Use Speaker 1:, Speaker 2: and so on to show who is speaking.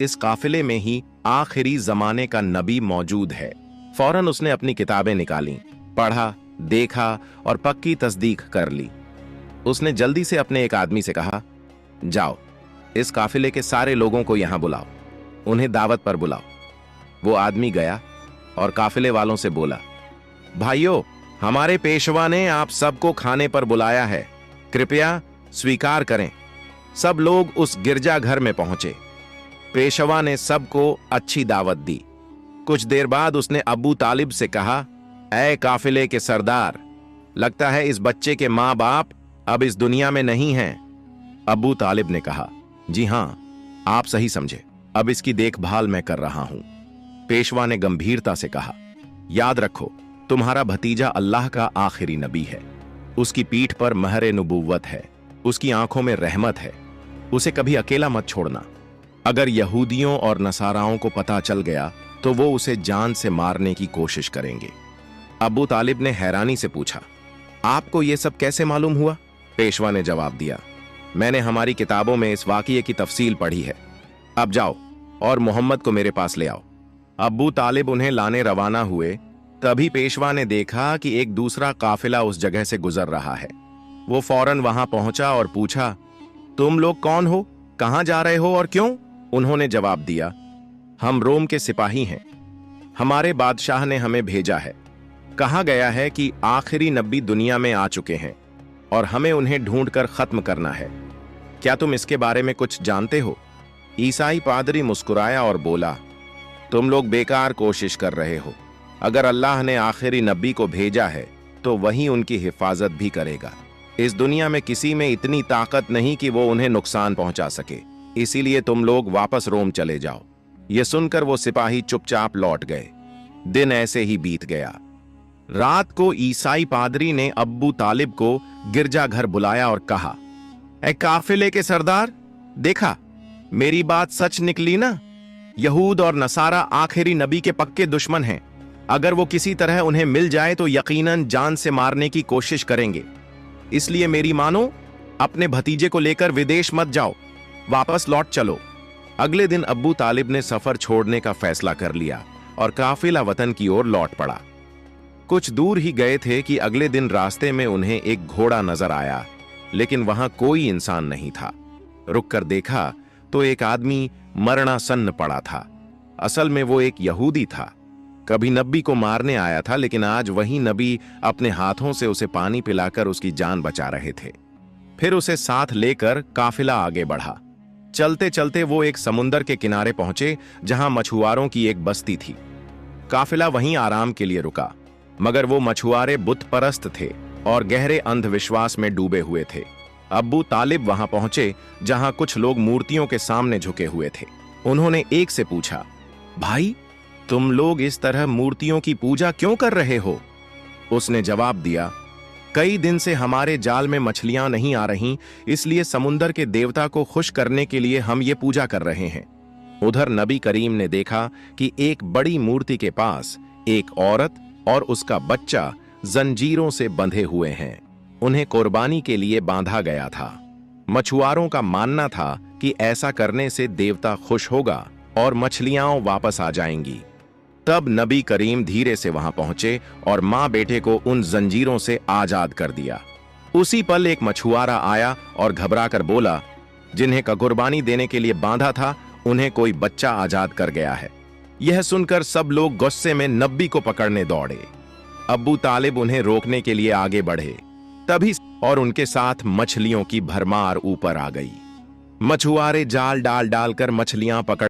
Speaker 1: इस काफिले में ही आखिरी जमाने का नबी मौजूद है। फौरन उसने अपनी किताबें निकाली, पढ़ा, देखा और पक्की तस्दीक कर ली। उसने जल्दी से अपने एक आदमी से कहा, जाओ इस काफिले के सारे लोगों को यहां बुलाओ, उन्हें दावत पर बुलाओ। वो आदमी गया और काफिले वालों से बोला, भाइयों, हमारे पेशवा ने आप सबको खाने पर बुलाया है, कृपया स्वीकार करें। सब लोग उस गिरजाघर में पहुंचे। पेशवा ने सबको अच्छी दावत दी। कुछ देर बाद उसने अबू तालिब से कहा, ऐ काफिले के सरदार, लगता है इस बच्चे के माँ बाप अब इस दुनिया में नहीं हैं। अबू तालिब ने कहा, जी हां, आप सही समझे, अब इसकी देखभाल मैं कर रहा हूं। पेशवा ने गंभीरता से कहा, याद रखो, तुम्हारा भतीजा अल्लाह का आखिरी नबी है। उसकी पीठ पर महरे नबूवत है, उसकी आंखों में रहमत है। उसे कभी अकेला मत छोड़ना। अगर यहूदियों और नसाराओं को पता चल गया तो वो उसे जान से मारने की कोशिश करेंगे। अबू तालिब ने हैरानी से पूछा, आपको यह सब कैसे मालूम हुआ? पेशवा ने जवाब दिया, मैंने हमारी किताबों में इस वाकये की तफसील पढ़ी है। अब जाओ और मोहम्मद को मेरे पास ले आओ। अबू तालिब उन्हें लाने रवाना हुए। तभी पेशवा ने देखा कि एक दूसरा काफिला उस जगह से गुजर रहा है। वो फौरन वहां पहुंचा और पूछा, तुम लोग कौन हो, कहां जा रहे हो और क्यों? उन्होंने जवाब दिया, हम रोम के सिपाही हैं, हमारे बादशाह ने हमें भेजा है। कहा गया है कि आखिरी नबी दुनिया में आ चुके हैं और हमें उन्हें ढूंढकर खत्म करना है। क्या तुम इसके बारे में कुछ जानते हो? ईसाई पादरी मुस्कुराया और बोला, तुम लोग बेकार कोशिश कर रहे हो। अगर अल्लाह ने आखिरी नबी को भेजा है तो वही उनकी हिफाजत भी करेगा। इस दुनिया में किसी में इतनी ताकत नहीं कि वो उन्हें नुकसान पहुंचा सके, इसीलिए तुम लोग वापस रोम चले जाओ। ये सुनकर वो सिपाही चुपचाप लौट गए। दिन ऐसे ही बीत गया। रात को ईसाई पादरी ने अब्बू तालिब को गिरजाघर बुलाया और कहा, ऐ काफिले के सरदार, देखा मेरी बात सच निकली ना? यहूद और नसारा आखिरी नबी के पक्के दुश्मन हैं। अगर वो किसी तरह उन्हें मिल जाए तो यकीनन जान से मारने की कोशिश करेंगे। इसलिए मेरी मानो, अपने भतीजे को लेकर विदेश मत जाओ, वापस लौट चलो। अगले दिन अब्बू तालिब ने सफर छोड़ने का फैसला कर लिया और काफिला वतन की ओर लौट पड़ा। कुछ दूर ही गए थे कि अगले दिन रास्ते में उन्हें एक घोड़ा नजर आया, लेकिन वहां कोई इंसान नहीं था। रुककर देखा तो एक आदमी मरणासन्न पड़ा था। असल में वो एक यहूदी था। कभी नबी को मारने आया था, लेकिन आज वही नबी अपने हाथों से उसे पानी पिलाकर उसकी जान बचा रहे थे। फिर उसे साथ लेकर काफिला आगे बढ़ा। चलते चलते वो एक समुंदर के किनारे पहुंचे जहां मछुआरों की एक बस्ती थी। काफिला वहीं आराम के लिए रुका, मगर वो मछुआरे बुत परस्त थे और गहरे अंधविश्वास में डूबे हुए थे। अब्बू तालिब वहां पहुंचे जहां कुछ लोग मूर्तियों के सामने झुके हुए थे। उन्होंने एक से पूछा, भाई, तुम लोग इस तरह मूर्तियों की पूजा क्यों कर रहे हो? उसने जवाब दिया, कई दिन से हमारे जाल में मछलियां नहीं आ रहीं, इसलिए समुंदर के देवता को खुश करने के लिए हम ये पूजा कर रहे हैं। उधर नबी करीम ने देखा कि एक बड़ी मूर्ति के पास एक औरत और उसका बच्चा जंजीरों से बंधे हुए हैं। उन्हें कुर्बानी के लिए बांधा गया था। मछुआरों का मानना था कि ऐसा करने से देवता खुश होगा और मछलियां वापस आ जाएंगी। तब नबी करीम धीरे से वहां पहुंचे और मां बेटे को उन जंजीरों से आजाद कर दिया। उसी पल एक मछुआरा आया और घबराकर बोला, जिन्हें कुर्बानी देने के लिए बांधा था, उन्हें कोई बच्चा आजाद कर गया है। यह सुनकर सब लोग गुस्से में नबी को पकड़ने दौड़े। अब्बू तालिब उन्हें रोकने के लिए आगे बढ़े, तभी और उनके साथ मछलियों की भरमार ऊपर आ गई। मछुआरे जाल डाल डालकर मछलियां पकड़